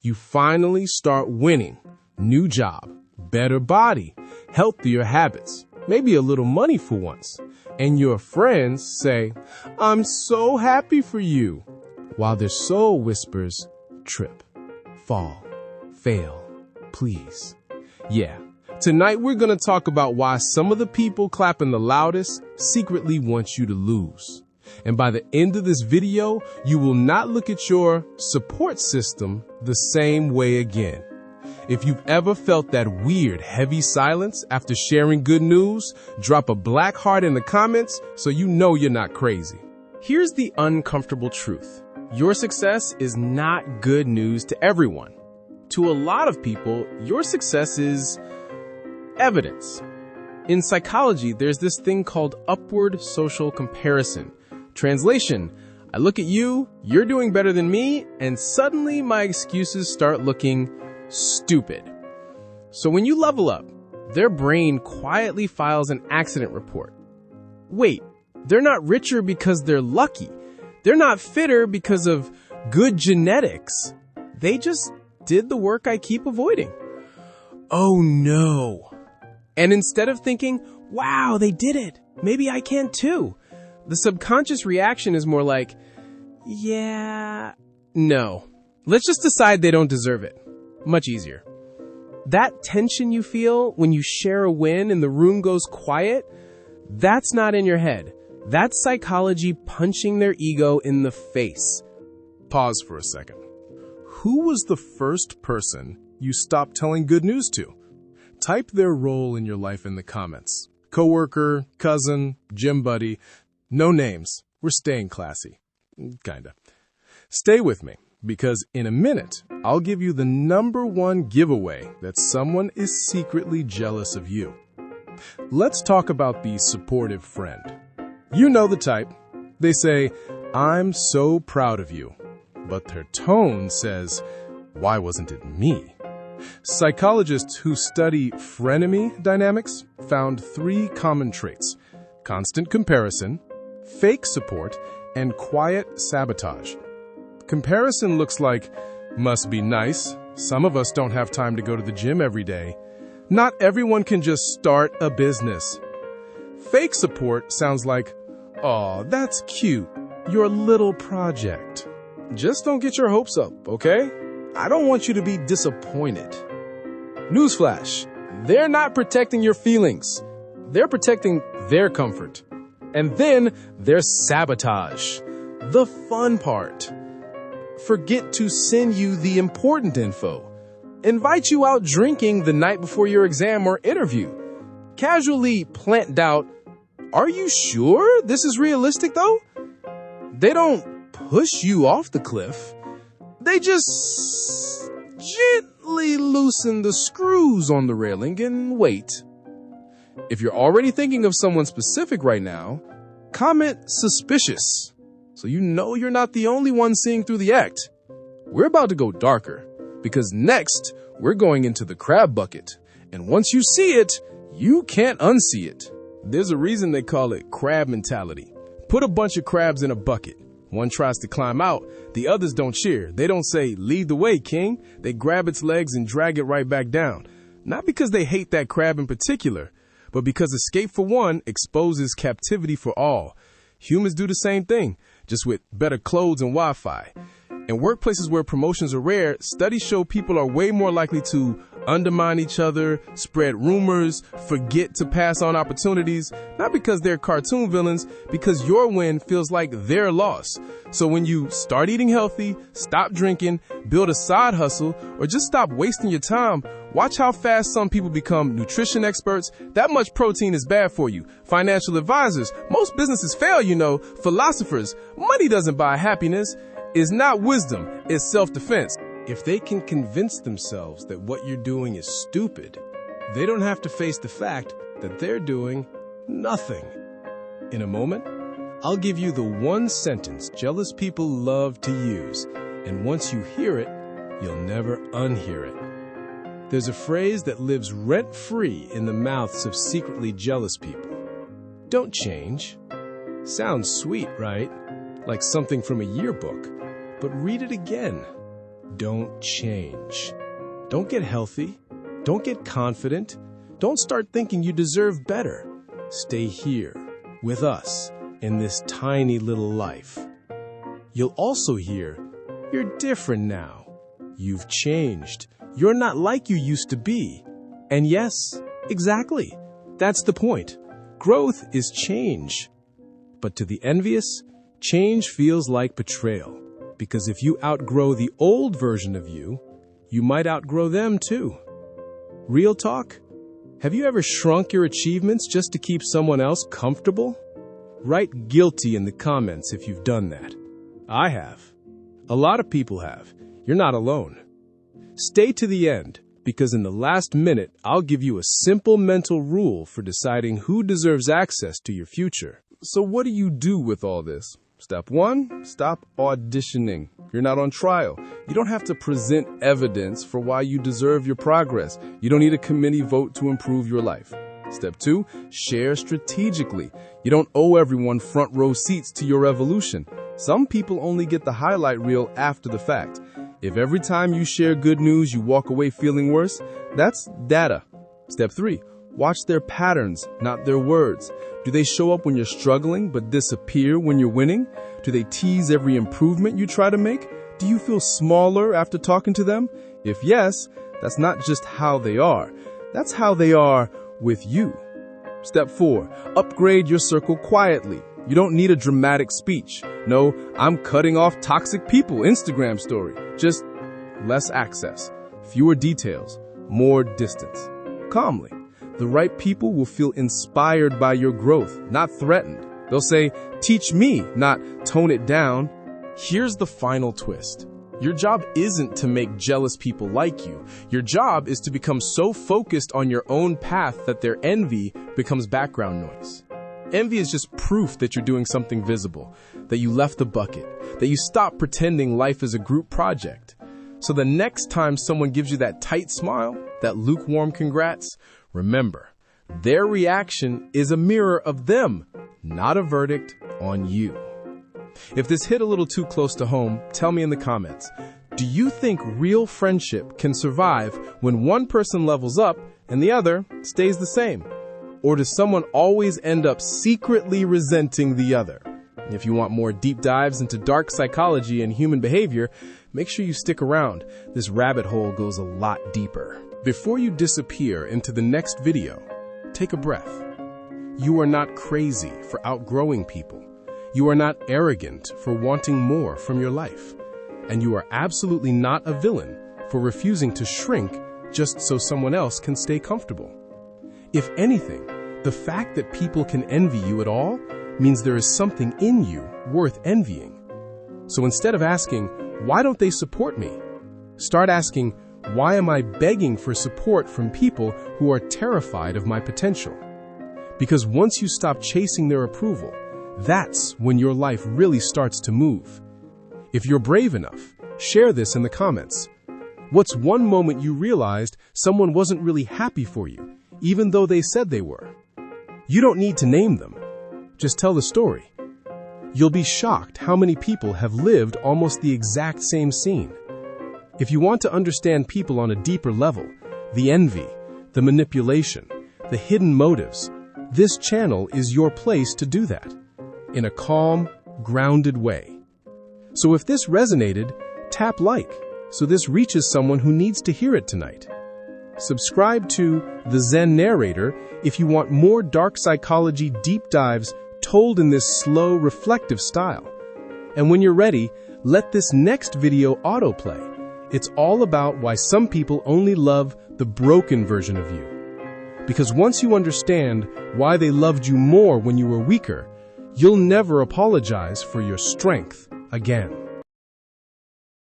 You finally start winning. New job, better body, healthier habits, maybe a little money for once. And your friends say, "I'm so happy for you," while their soul whispers, "Trip, fall, fail, please." Yeah, tonight we're going to talk about why some of the people clapping the loudest secretly want you to lose. And by the end of this video, you will not look at your support system the same way again. If you've ever felt that weird, heavy silence after sharing good news, drop a black heart in the comments so you know you're not crazy. Here's the uncomfortable truth. Your success is not good news to everyone. To a lot of people, your success is evidence. In psychology, there's this thing called upward social comparison. Translation, I look at you, you're doing better than me, and suddenly my excuses start looking stupid. So when you level up, their brain quietly files an accident report. Wait, they're not richer because they're lucky. They're not fitter because of good genetics. They just did the work I keep avoiding. Oh no. And instead of thinking, wow, they did it, maybe I can too, the subconscious reaction is more like, yeah, no. Let's just decide they don't deserve it. Much easier. That tension you feel when you share a win and the room goes quiet, that's not in your head. That's psychology punching their ego in the face. Pause for a second. Who was the first person you stopped telling good news to? Type their role in your life in the comments. Coworker, cousin, gym buddy. No names. We're staying classy. Kinda. Stay with me, because in a minute, I'll give you the #1 giveaway that someone is secretly jealous of you. Let's talk about the supportive friend. You know the type. They say, "I'm so proud of you." But their tone says, "Why wasn't it me?" Psychologists who study frenemy dynamics found 3 common traits: constant comparison, fake support, and quiet sabotage. Comparison looks like, must be nice. Some of us don't have time to go to the gym every day. Not everyone can just start a business. Fake support sounds like, aw, that's cute, your little project. Just don't get your hopes up, okay? I don't want you to be disappointed. Newsflash, they're not protecting your feelings. They're protecting their comfort. And then there's sabotage, the fun part. Forget to send you the important info. Invite you out drinking the night before your exam or interview. Casually plant doubt. Are you sure this is realistic though? They don't push you off the cliff. They just gently loosen the screws on the railing and wait. If you're already thinking of someone specific right now, comment suspicious, so you know you're not the only one seeing through the act. We're about to go darker, because next we're going into the crab bucket, and once you see it, you can't unsee it. There's a reason they call it crab mentality. Put a bunch of crabs in a bucket. One tries to climb out, the others don't cheer. They don't say, "Lead the way, king." They grab its legs and drag it right back down. Not because they hate that crab in particular, but because escape for one exposes captivity for all. Humans do the same thing, just with better clothes and Wi-Fi. In workplaces where promotions are rare, studies show people are way more likely to undermine each other, spread rumors, forget to pass on opportunities, not because they're cartoon villains, because your win feels like their loss. So when you start eating healthy, stop drinking, build a side hustle, or just stop wasting your time, watch how fast some people become nutrition experts. That much protein is bad for you. Financial advisors, most businesses fail, you know. Philosophers, money doesn't buy happiness. It's not wisdom, it's self-defense. If they can convince themselves that what you're doing is stupid, they don't have to face the fact that they're doing nothing. In a moment, I'll give you the one sentence jealous people love to use, and once you hear it, you'll never unhear it. There's a phrase that lives rent-free in the mouths of secretly jealous people. Don't change. Sounds sweet, right? Like something from a yearbook. But read it again. Don't change. Don't get healthy. Don't get confident. Don't start thinking you deserve better. Stay here with us in this tiny little life. You'll also hear, you're different now. You've changed. You're not like you used to be. And yes, exactly. That's the point. Growth is change. But to the envious, change feels like betrayal. Because if you outgrow the old version of you, you might outgrow them too. Real talk? Have you ever shrunk your achievements just to keep someone else comfortable? Write guilty in the comments if you've done that. I have. A lot of people have. You're not alone. Stay to the end, because in the last minute, I'll give you a simple mental rule for deciding who deserves access to your future. So what do you do with all this? Step 1, stop auditioning. You're not on trial. You don't have to present evidence for why you deserve your progress. You don't need a committee vote to improve your life. Step 2, share strategically. You don't owe everyone front row seats to your evolution. Some people only get the highlight reel after the fact. If every time you share good news you walk away feeling worse, that's data. Step 3, watch their patterns, not their words. Do they show up when you're struggling but disappear when you're winning? Do they tease every improvement you try to make? Do you feel smaller after talking to them? If yes, that's not just how they are. That's how they are with you. Step 4, upgrade your circle quietly. You don't need a dramatic speech. No, I'm cutting off toxic people Instagram story. Just less access, fewer details, more distance. Calmly. The right people will feel inspired by your growth, not threatened. They'll say, teach me, not tone it down. Here's the final twist. Your job isn't to make jealous people like you. Your job is to become so focused on your own path that their envy becomes background noise. Envy is just proof that you're doing something visible, that you left the bucket, that you stopped pretending life is a group project. So the next time someone gives you that tight smile, that lukewarm congrats, remember, their reaction is a mirror of them, not a verdict on you. If this hit a little too close to home, tell me in the comments. Do you think real friendship can survive when one person levels up and the other stays the same? Or does someone always end up secretly resenting the other? If you want more deep dives into dark psychology and human behavior, make sure you stick around. This rabbit hole goes a lot deeper. Before you disappear into the next video, take a breath. You are not crazy for outgrowing people. You are not arrogant for wanting more from your life. And you are absolutely not a villain for refusing to shrink just so someone else can stay comfortable. If anything, the fact that people can envy you at all means there is something in you worth envying. So instead of asking, why don't they support me? Start asking, why am I begging for support from people who are terrified of my potential? Because once you stop chasing their approval, that's when your life really starts to move. If you're brave enough, share this in the comments. What's one moment you realized someone wasn't really happy for you, even though they said they were? You don't need to name them. Just tell the story. You'll be shocked how many people have lived almost the exact same scene. If you want to understand people on a deeper level, the envy, the manipulation, the hidden motives, this channel is your place to do that, in a calm, grounded way. So if this resonated, tap like, so this reaches someone who needs to hear it tonight. Subscribe to The Zen Narrator if you want more dark psychology deep dives told in this slow, reflective style. And when you're ready, let this next video autoplay. It's all about why some people only love the broken version of you. Because once you understand why they loved you more when you were weaker, you'll never apologize for your strength again.